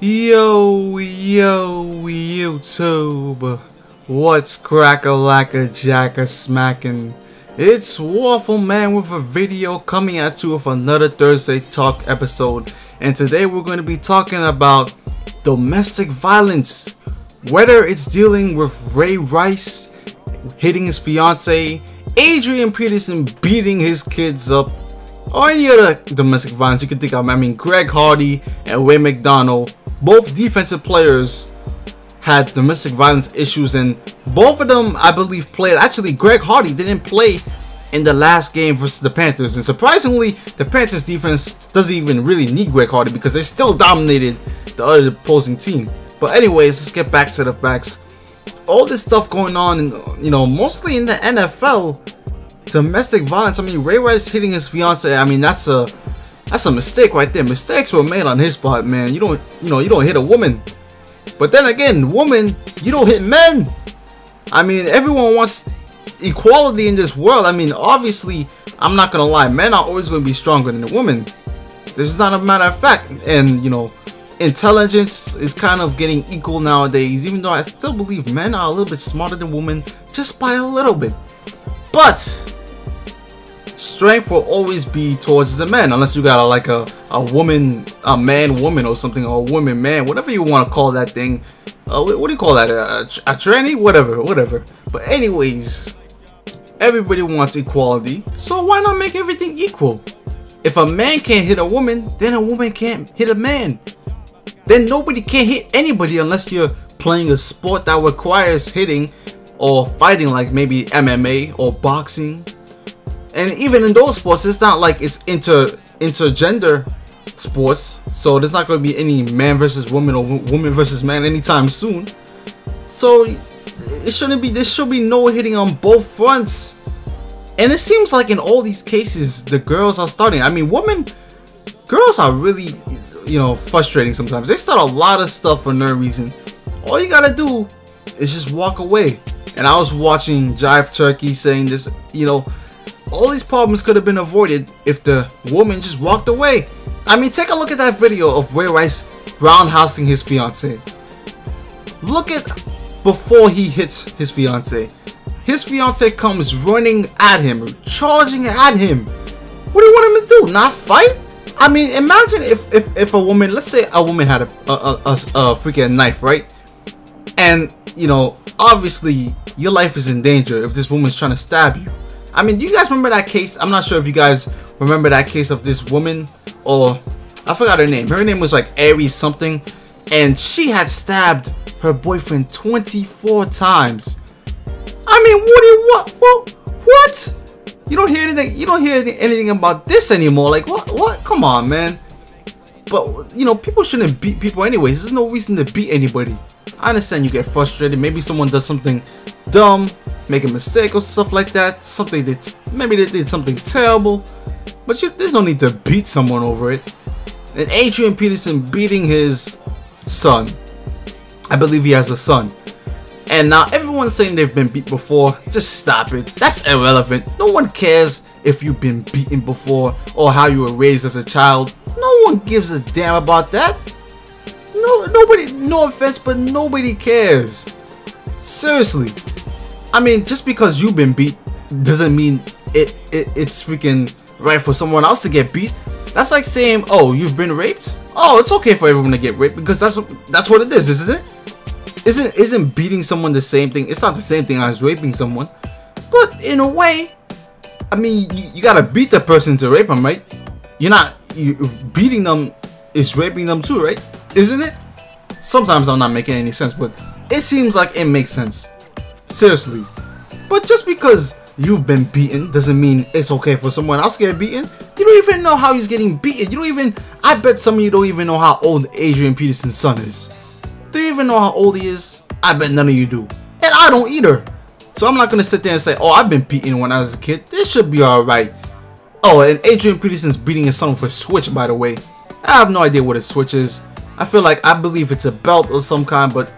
Yo, YouTube. What's crack-a-lack-a-jack-a smacking? It's Waffle Man with a video coming at you with another Thursday Talk episode. And today we're going to be talking about domestic violence. Whether it's dealing with Ray Rice hitting his fiance, Adrian Peterson beating his kids up, or any other domestic violence you can think of. I mean, Greg Hardy and Ray McDonald, both defensive players, had domestic violence issues, and both of them, I believe, played. Actually, Greg Hardy didn't play in the last game versus the Panthers, and surprisingly, the Panthers defense doesn't even really need Greg Hardy because they still dominated the other opposing team. But anyways, let's get back to the facts. All this stuff going on, mostly in the NFL, domestic violence. I mean, Ray Rice hitting his fiance. I mean, that's a mistake right there. Mistakes were made on his part, man. You don't hit a woman. But then again, woman, you don't hit men. I mean, everyone wants equality in this world. I mean, obviously, I'm not gonna lie, men are always going to be stronger than a woman. This is not a matter of fact. And intelligence is kind of getting equal nowadays, even though I still believe men are a little bit smarter than women, just by a little bit. But strength will always be towards the men, unless you got a woman, a man woman or something, or a woman man, whatever you want to call that thing. What do you call that? A tranny? Whatever. But anyways, everybody wants equality, so why not make everything equal? If a man can't hit a woman, then a woman can't hit a man. Then nobody can hit anybody unless you're playing a sport that requires hitting or fighting, like maybe MMA or boxing. And even in those sports, it's not like it's intergender sports, so there's not going to be any man versus woman or woman versus man anytime soon. So it shouldn't be. There should be no hitting on both fronts. And it seems like in all these cases, the girls are starting. I mean, girls are really, frustrating sometimes. They start a lot of stuff for no reason. All you gotta do is just walk away. And I was watching Jive Turkey saying this, all these problems could have been avoided if the woman just walked away. I mean, take a look at that video of Ray Rice roundhousing his fiance. Look at before he hits his fiance. His fiance comes running at him, charging at him. What do you want him to do? Not fight? I mean, imagine if a woman, let's say a woman had a freaking knife, right? And, obviously your life is in danger if this woman's trying to stab you. I mean, do you guys remember that case? I'm not sure if you guys remember that case of this woman, or I forgot her name. Her name was like Aries something, and she had stabbed her boyfriend 24 times. I mean, what? You don't hear anything. You don't hear anything about this anymore. Like what? Come on, man. But people shouldn't beat people anyways. There's no reason to beat anybody. I understand you get frustrated. Maybe someone does something dumb, make a mistake or stuff like that. Maybe they did something terrible. But there's no need to beat someone over it. And Adrian Peterson beating his son. I believe he has a son. And now everyone's saying they've been beat before. Just stop it. That's irrelevant. No one cares if you've been beaten before or how you were raised as a child. No one gives a damn about that. Nobody, no offense, but nobody cares. Seriously. I mean, just because you've been beat doesn't mean it's freaking right for someone else to get beat. That's like saying, oh, you've been raped? Oh, it's okay for everyone to get raped because that's what it is, isn't it? Isn't beating someone the same thing? It's not the same thing as raping someone. But in a way, I mean, you gotta beat the person to rape them, right? You beating them is raping them too, right? Isn't it? Sometimes I'm not making any sense, but it seems like it makes sense. Seriously. But just because you've been beaten doesn't mean it's okay for someone else to get beaten. You don't even know how he's getting beaten. I bet some of you don't even know how old Adrian Peterson's son is. Do you even know how old he is? I bet none of you do. And I don't either. So I'm not going to sit there and say, oh, I've been beaten when I was a kid. This should be alright. Oh, and Adrian Peterson's beating his son with a switch, by the way. I have no idea what a switch is. I believe it's a belt or some kind, but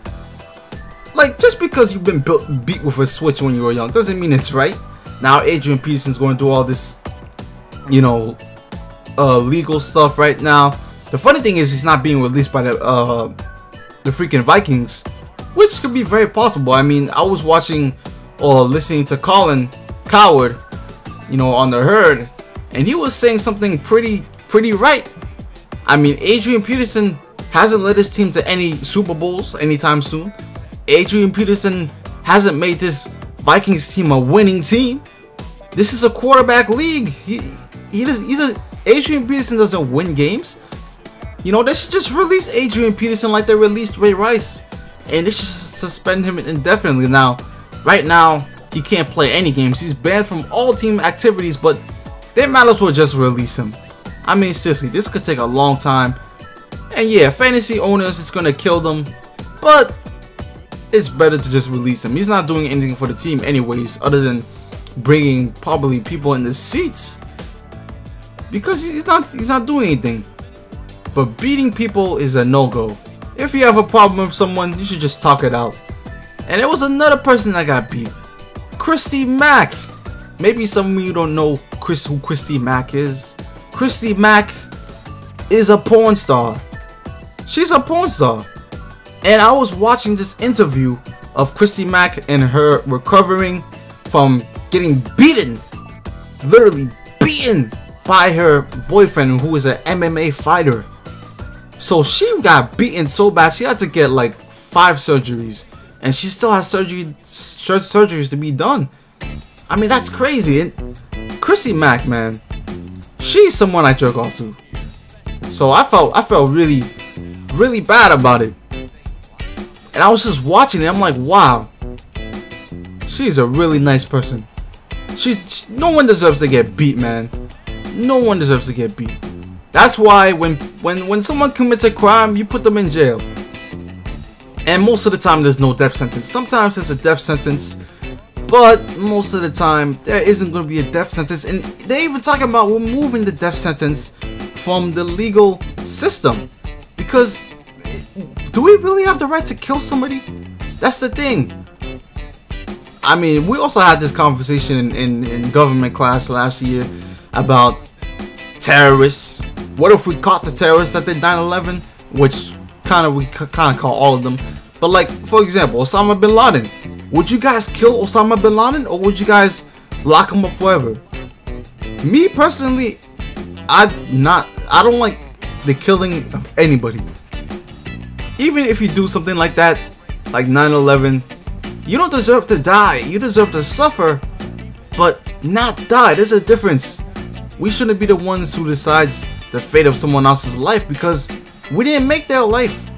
like, just because you've been beat with a switch when you were young doesn't mean it's right. Now Adrian Peterson's going through all this, legal stuff right now. The funny thing is he's not being released by the freaking Vikings, which could be very possible. I mean, I was watching or listening to Colin Coward, you know, on the Herd, and he was saying something pretty right. I mean, Adrian Peterson hasn't led his team to any Super Bowls anytime soon. Adrian Peterson hasn't made this Vikings team a winning team. This is a quarterback league. Adrian Peterson doesn't win games. You know, they should just release Adrian Peterson like they released Ray Rice, and they should suspend him indefinitely. Now, right now, he can't play any games. He's banned from all team activities, but they might as well just release him. I mean, seriously, this could take a long time. And yeah, fantasy owners, it's gonna kill them, but it's better to just release him. He's not doing anything for the team anyways, other than bringing probably people in the seats, because he's not doing anything. But beating people is a no-go. If you have a problem with someone, you should just talk it out. And there was another person that got beat, Christy Mack. Maybe some of you don't know who Christy Mack is. Christy Mack is a porn star. She's a porn star. And I was watching this interview of Christy Mack and her recovering from getting beaten, literally beaten by her boyfriend, who is an MMA fighter. So she got beaten so bad she had to get like 5 surgeries, and she still has surgeries to be done. I mean, that's crazy. And Christy Mack, man, she's someone I jerk off to. So I felt really bad about it. And I was just watching it. I'm like, wow, she's a really nice person. No one deserves to get beat, man. No one deserves to get beat. That's why when someone commits a crime, you put them in jail. And most of the time, there's no death sentence. Sometimes there's a death sentence, but most of the time, there isn't going to be a death sentence. And they're even talking about removing the death sentence from the legal system. Because do we really have the right to kill somebody? That's the thing. I mean, we also had this conversation in government class last year about terrorists. What if we caught the terrorists that did 9/11? Which we kind of call all of them. But like, for example, Osama bin Laden. Would you guys kill Osama bin Laden, or would you guys lock him up forever? Me personally, I don't like the killing of anybody. Even if you do something like that, like 9/11, you don't deserve to die. You deserve to suffer, but not die. There's a difference. We shouldn't be the ones who decides the fate of someone else's life, because we didn't make their life,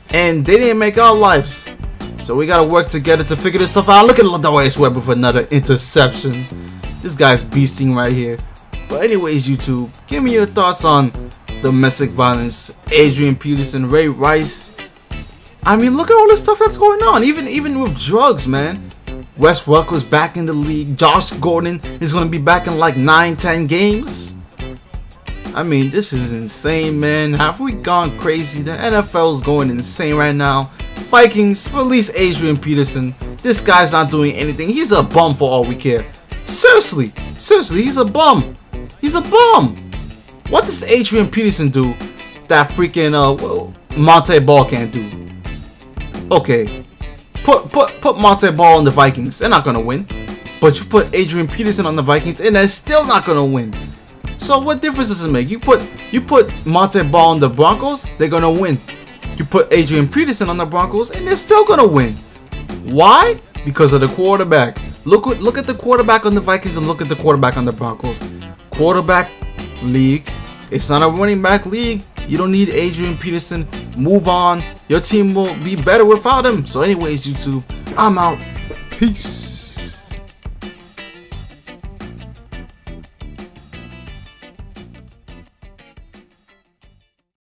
and they didn't make our lives. So we gotta work together to figure this stuff out. Look at Ladarius Webb with another interception. This guy's beasting right here. But anyways, YouTube, give me your thoughts on domestic violence, Adrian Peterson, Ray Rice. I mean, look at all this stuff that's going on. Even with drugs, man. Wes Welker's back in the league. Josh Gordon is gonna be back in like 9-10 games. I mean, this is insane, man. Have we gone crazy? The NFL's going insane right now. Vikings, release Adrian Peterson. This guy's not doing anything. He's a bum for all we care. Seriously, he's a bum. He's a bum. What does Adrian Peterson do that freaking Monte Ball can't do? Okay, put Monte Ball on the Vikings. They're not gonna win. But you put Adrian Peterson on the Vikings, and they're still not gonna win. So what difference does it make? You put Monte Ball on the Broncos, they're gonna win. You put Adrian Peterson on the Broncos, and they're still gonna win. Why? Because of the quarterback. Look at the quarterback on the Vikings, and look at the quarterback on the Broncos. Quarterback league. It's not a running back league. You don't need Adrian Peterson. Move on. Your team will be better without him. So anyways, YouTube, I'm out. Peace.